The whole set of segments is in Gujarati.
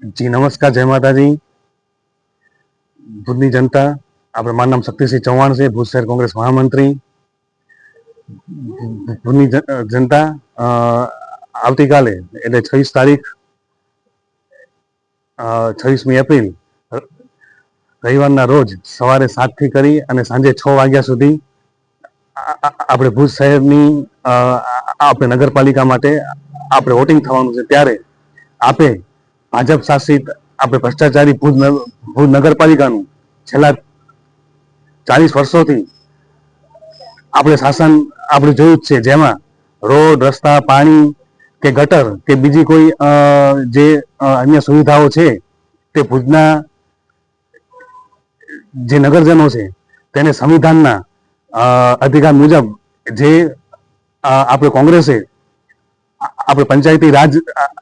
जी नमस्कार, जय माता जी। भूजनी जनता, આપણે મારું નામ શક્તિસિંહ ચૌહાણ છે, ભુજ શહેર કોંગ્રેસ મહામંત્રી। ભૂજની જનતા આવતીકાલે એટલે 26 તારીખ 26મી એપ્રિલ રવિવારના રોજ સવારે 7 થી કરી અને સાંજે 6 વાગ્યા સુધી આપણે ભુજ શહેરની આપણે નગરપાલિકા માટે આપણે વોટિંગ થવાનું છે। ત્યારે આપે ભાજપ શાસિત આપણે ભ્રષ્ટાચારી ભુજ નગરપાલિકાનું છેલ્લા 40 વર્ષોથી આપણે શાસન આપણે જોયું જ છે, જેમાં રોડ, રસ્તા, પાણી કે ગટર કે બીજી કોઈ જે અન્ય સુવિધાઓ છે તે ભુજના જે નગરજનો છે તેને સંવિધાનના અધિકાર મુજબ જે આપણે કોંગ્રેસે આપણે પંચાયતી રાજ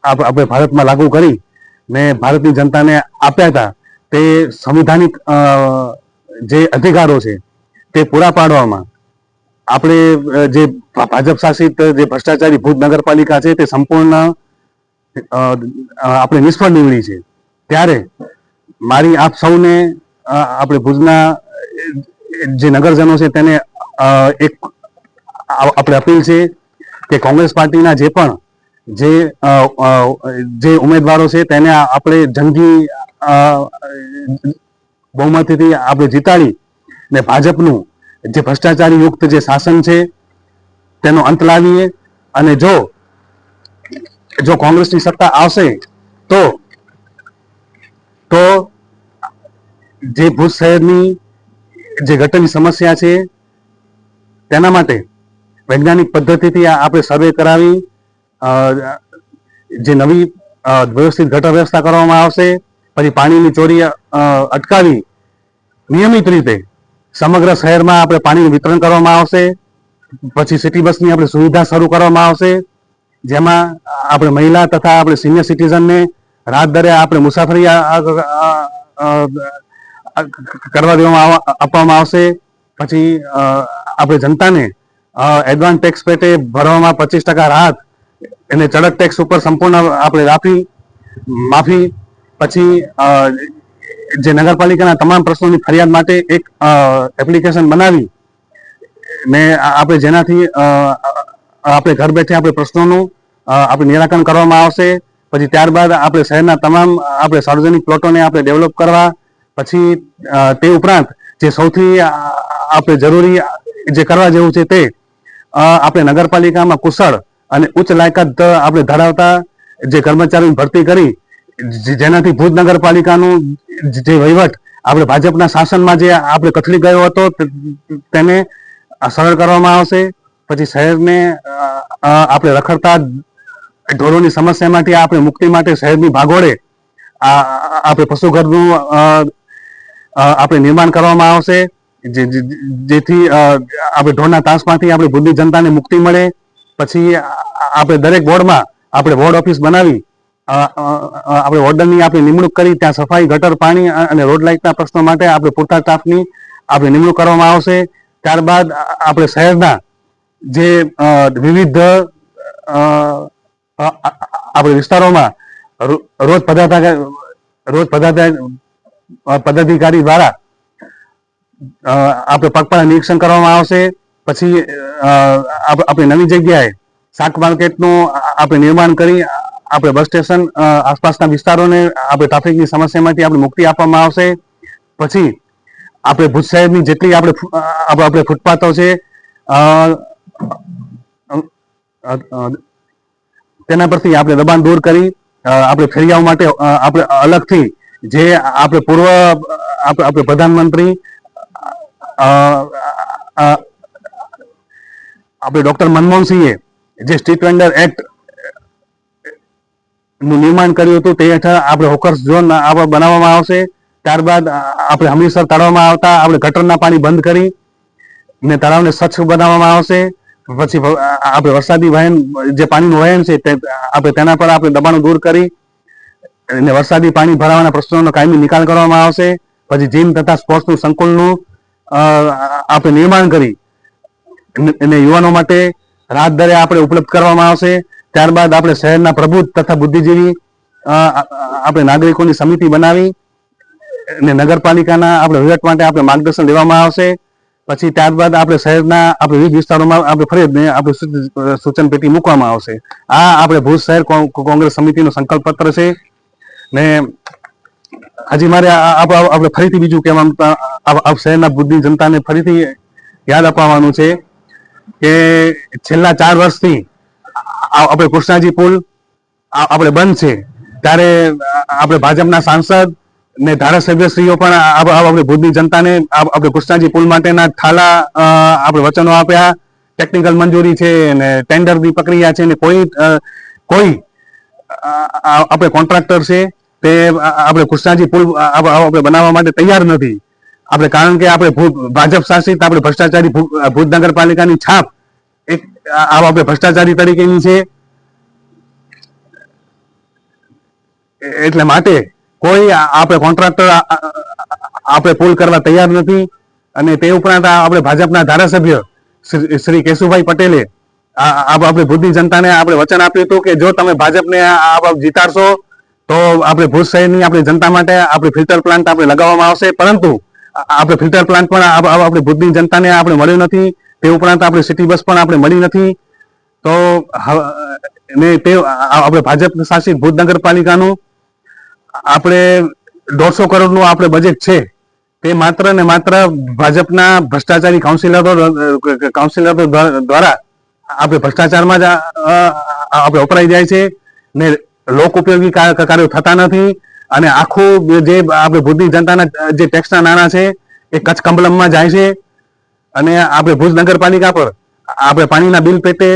આપણે ભારતમાં લાગુ કરી ને ભારતની જનતાને આપ્યા હતા, તે સંવિધાનિક જે અધિકારો છે તે પૂરા પાડવામાં આપણે જે ભાજપ શાસિત જે ભ્રષ્ટાચારી ભુજ નગરપાલિકા છે તે સંપૂર્ણ આપણે નિષ્ફળ નીવડી છે। ત્યારે મારી આપ સૌને આપણે ભુજના જે નગરજનો છે તેને એક આપણે અપીલ છે કે કોંગ્રેસ પાર્ટીના જે પણ જે ઉમેદવારો છે તેને આપણે જંગી બહુમતીથી આપણે જીતાડી ને ભાજપનું જે ભ્રષ્ટાચારી યુક્ત જે શાસન છે તેનો અંત લાવીએ। અને જો કોંગ્રેસની સત્તા આવશે તો જે ભુજ શહેરની જે ગટરની સમસ્યા છે તેના માટે વૈજ્ઞાનિક પદ્ધતિથી આપણે સર્વે કરાવી જે નવી વ્યવસ્થિત ગટર વ્યવસ્થા કરવામાં આવશે। પછી પાણીની ચોરી અટકાવી નિયમિત રીતે સમગ્ર શહેરમાં આપણે પાણીનું વિતરણ કરવામાં આવશે। પછી સિટી બસની આપણે સુવિધા શરૂ કરવામાં આવશે, જેમાં આપણે મહિલા તથા આપણે સિનિયર સિટીઝનને રાહત દરે આપણે મુસાફરી કરવા દેવામાં આપવામાં આવશે। પછી આપણે જનતાને એડવાન્સ ટેક્સ પેટે ભરવામાં 25% રાહત, એને ચડક ટેક્સ ઉપર સંપૂર્ણ આપણે માફી। પછી જે નગરપાલિકાના તમામ પ્રશ્નોની ફરિયાદ માટે એક એપ્લિકેશન બનાવી ને આપણે જેનાથી આપણે ઘર બેઠે આપણે પ્રશ્નોનું આપણે નિરાકરણ કરવામાં આવશે। પછી ત્યારબાદ આપણે શહેરના તમામ આપણે સાર્વજનિક પ્લોટોને આપણે ડેવલપ કરવા, પછી તે ઉપરાંત જે સૌથી આપણે જરૂરી જે કરવા જેવું છે તે આપણે નગરપાલિકામાં કુશળ અને ઉચ્ચ લાયકાત આપણે ધરાવતા જે કર્મચારીની ભરતી કરી, જેનાથી ભુજ નગરપાલિકાનું જે વહીવટ આપણે ભાજપના શાસનમાં જે આપણે કથળી ગયો હતો તેને સરળ કરવામાં આવશે। પછી શહેરને આપણે રખડતા ઢોરોની સમસ્યામાંથી આપણે મુક્તિ માટે શહેરની ભાગોળે આપણે પશુઘરનું આપણે નિર્માણ કરવામાં આવશે, જેથી આપણે ઢોરના ત્રાસમાંથી આપણે ભુજની જનતાને મુક્તિ મળે। પછી આપણે દરેક વોર્ડમાં આપણે વોર્ડ ઓફિસ બનાવી આપણે વોર્ડનની આપણે નિમણૂક કરી, ત્યાં સફાઈ, ગટર, પાણી અને રોડ લાઇટના પ્રશ્નો માટે આપણે પૂરતા સ્ટાફની આપણે નિમણૂક કરવામાં આવશે। ત્યારબાદ આપણે શહેરના જે વિવિધ આપણે વિસ્તારોમાં રોજ પદાધિકારી દ્વારા આપણે પગપાળા નિરીક્ષણ કરવામાં આવશે। પછી આપણે નવી જગ્યાએ શાક માર્કેટનું આપણે નિર્માણ કરી આપણે બસ સ્ટેશન આસપાસના વિસ્તારોને આપણે ટ્રાફિકની સમસ્યામાંથી આપણે મુક્તિ આપવામાં આવશે। પછી આપણે ભુજ શહેરની જેટલી આપણે ફૂટપાથો છે તેના પરથી આપણે દબાણ દૂર કરી આપણે ફેરિયાઓ માટે આપણે અલગથી જે આપણે પૂર્વ આપણે પ્રધાનમંત્રી આપણે ડોક્ટર મનમોહનસિંહે જે સ્ટ્રીટ વેન્ડર એક્ટ નું નિર્માણ કર્યું હતું તે હેઠળ આપણે હોકર્સ ઝોન આપણે બનાવવામાં આવશે। ત્યારબાદ આપણે હમીરસર તળાવમાં આવતા આપણે ગટરના પાણી બંધ કરી ને તળાવને સ્વચ્છ બનાવવામાં આવશે। પછી આપણે વરસાદી વહેણ જે પાણીનું વહેણ છે તે આપણે તેના પર આપણે દબાણો દૂર કરી અને વરસાદી પાણી ભરાવાના પ્રશ્નોનો કાયમી નિકાલ કરવામાં આવશે। પછી જીમ તથા સ્પોર્ટ્સનું સંકુલનું આપણે નિર્માણ કરી અને યુવાનો માટે રાહત દરે આપણે ઉપલબ્ધ કરવામાં આવશે। ત્યારબાદ આપણે શહેરના પ્રબુદ્ધ તથા બુદ્ધિજીવી આપણે નાગરિકોની સમિતિ બનાવી અને નગરપાલિકાના આપણે વહીવટ માટે આપણે માર્ગદર્શન લેવામાં આવશે. પછી ત્યારબાદ આપણે શહેરના આપણે વિવિધ વિસ્તારોમાં આપણે ફરી આપણે સૂચન પેટી મૂકવામાં આવશે. આ આપણે ભુજ શહેર કોંગ્રેસ સમિતિનો સંકલ્પ પત્ર છે. ને હજી મારે આપણે ફરીથી બીજું કહેવાનું શહેરના ભુજની જનતાને ફરીથી યાદ અપાવવાનું છે કે છેલ્લા 4 વર્ષથી આપણે કૃષ્ણાજી પુલ આપણે બંધ છે, ત્યારે આપણે ભાજપના સાંસદ ને ધારાસભ્યશ્રીઓ પણ આપણે ભુજની જનતાને આપણે કૃષ્ણાજી પુલ માટેના ઠાલા આપણે વચનો આપ્યા, ટેકનિકલ મંજૂરી છે ને ટેન્ડરની પ્રક્રિયા છે ને કોઈ આપણે કોન્ટ્રાક્ટર છે તે આપણે કૃષ્ણાજી પુલ આપણે બનાવવા માટે તૈયાર નથી. આપણે કારણ કે આપણે ભાજપ શાસિત આપણે ભ્રષ્ટાચારી ભુજ નગરપાલિકાની છાપ એક આપણે ભ્રષ્ટાચારી તરીકેની છે. એટલે માટે કોઈ આપણે કોન્ટ્રાક્ટર આપણે પુલ કરવા તૈયાર નથી. અને તે ઉપરાંત આપણે ભાજપના ધારાસભ્ય શ્રી કેશુભાઈ પટેલે આપણે ભુજની જનતાને આપણે વચન આપ્યું હતું કે જો તમે ભાજપને જીતાડશો તો આપણે ભુજ શહેરની આપણે જનતા માટે આપણે ફિલ્ટર પ્લાન્ટ આપણે લગાવવામાં આવશે. પરંતુ આપણે ફિલ્ટર પ્લાન્ટ પણ આપણે ભુજની જનતાને આપણે મળ્યું નથી. તે ઉપરાંત આપણે સિટી બસ પણ આપણે મળી નથી. તો ને તે આપણે ભાજપ શાસિત ભુજ નગરપાલિકાનું આપણે 150 કરોડનું આપણે બજેટ છે, તે માત્ર ને માત્ર ભાજપના ભ્રષ્ટાચારી કાઉન્સિલરો દ્વારા આપણે ભ્રષ્ટાચારમાં જ આપણે વપરાઈ જાય છે ને લોક ઉપયોગી કાર્યો થતા નથી. અને આખું જે આપણે ભુજની જનતાના જે ટેક્સના નાણાં છે એ કચ્છ કમલમમાં જાય છે. અને આપણે ભુજ નગરપાલિકા પર આપણે પાણીના બિલ પેટે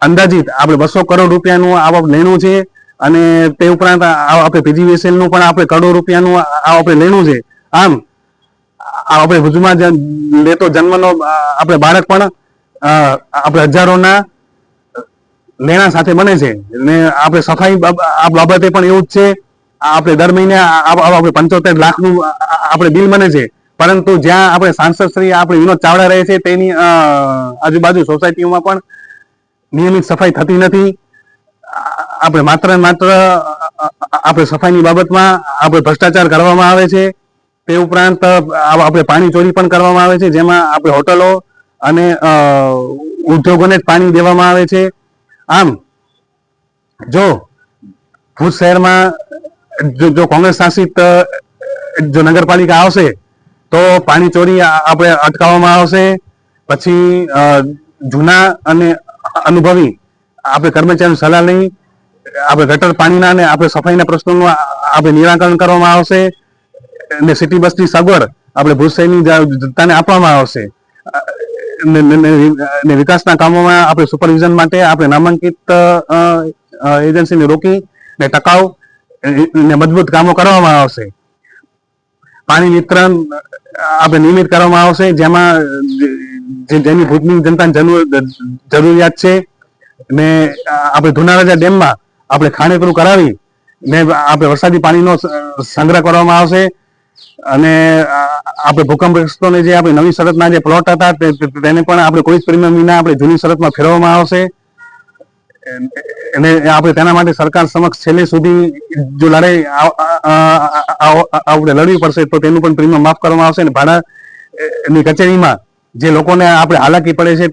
અંદાજિત આપણે 200 કરોડ રૂપિયાનું આવક લેણું છે. અને તે ઉપરાંત આપણે પીજીવીસીએલ નું પણ આપણે કરોડો રૂપિયાનું આપણે લેણું છે. આમ આપણે ભુજમાં લેતો જન્મનો આપણે બાળક પણ આપણે હજારોના લેણા સાથે બને છે. ને આપણે સફાઈ બાબતે પણ એવું જ છે. આપણે દર મહિને આપણે 75 લાખનું આપણે બિલ બને છે. પરંતુ જ્યાં આપણે સાંસદ શ્રી આપણે વિનોદ ચાવડા રહે છે તેની આજુબાજુ સોસાયટીઓમાં પણ નિયમિત સફાઈ થતી નથી. આપણે માત્ર ને માત્ર આપણે સફાઈની બાબતમાં આપણે ભ્રષ્ટાચાર કરવામાં આવે છે. તે ઉપરાંત આપણે પાણી ચોરી પણ કરવામાં આવે છે, જેમાં આપણે હોટલો અને ઉદ્યોગોને જ પાણી દેવામાં આવે છે. આમ જો ભુજ શહેરમાં જો કોંગ્રેસ શાસિત જો નગરપાલિકા આવશે તો પાણી ચોરી આપણે અટકાવવામાં આવશે. પછી જૂના અને અનુભવી આપણે કર્મચારીની સલાહ લઈ આપણે ગટર પાણીના અને આપણે સફાઈના પ્રશ્નોનું આપણે નિરાકરણ કરવામાં આવશે. અને સિટી બસની સગવડ આપણે ભુજ શહેરની જનતાને આપવામાં આવશે. ને વિકાસના કામોમાં આપણે સુપરવિઝન માટે આપણે નામાંકિત એજન્સીને રોકી ને ટકાઉ ને મજબૂત કામો કરવામાં આવશે. પાણી વિતરણ આપણે નિયમિત કરવામાં આવશે, જેમાં જેની ભુજની જનતાને જરૂરિયાત છે. ને આપણે ધુનારાજા ડેમમાં આપણે ખાણેતરું કરાવી ને આપણે વરસાદી પાણીનો સંગ્રહ કરવામાં આવશે. અને આપણે ભૂકંપગ્રસ્તોને જે આપણે નવી શરતના જે પ્લોટ હતા તેને પણ આપણે કોઈ પ્રીમિયમ વિના આપણે જૂની શરતમાં ફેરવવામાં આવશે. અને આપણે તેના માટે સરકાર સમક્ષ છેલ્લે સુધી જો લડાઈ આપણે લડવી પડશે તો તેનું પણ પ્રીમિયમ માફ કરવામાં આવશે. અને ભાડાની કચેરીમાં જે લોકોને આપણે હાલાકી પડે છે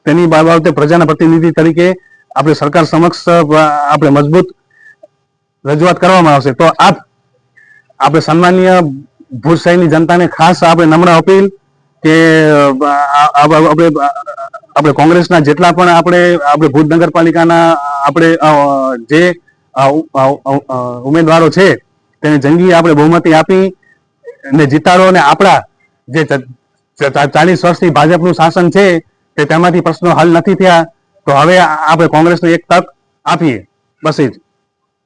તેની બાબતે પ્રજાના પ્રતિનિધિ તરીકે આપણે સરકાર સમક્ષ આપણે મજબૂત રજૂઆત કરવામાં આવશે. તો આપણે સન્માનીય ભુજ શહેરની જનતાને ખાસ આપણે નમ્ર અપીલ કે આપણે કોંગ્રેસના જેટલા પણ આપણે ભુજ નગરપાલિકાના આપણે જે ઉમેદવારો છે તેને જંગી આપણે બહુમતી આપી ને જીતાડો. અને આપણા જે 40 વર્ષથી ભાજપનું શાસન છે તે તેમાંથી પ્રશ્નો હલ નથી થયા, તો હવે આપણે કોંગ્રેસને એક તક આપીએ. બસ એ જ.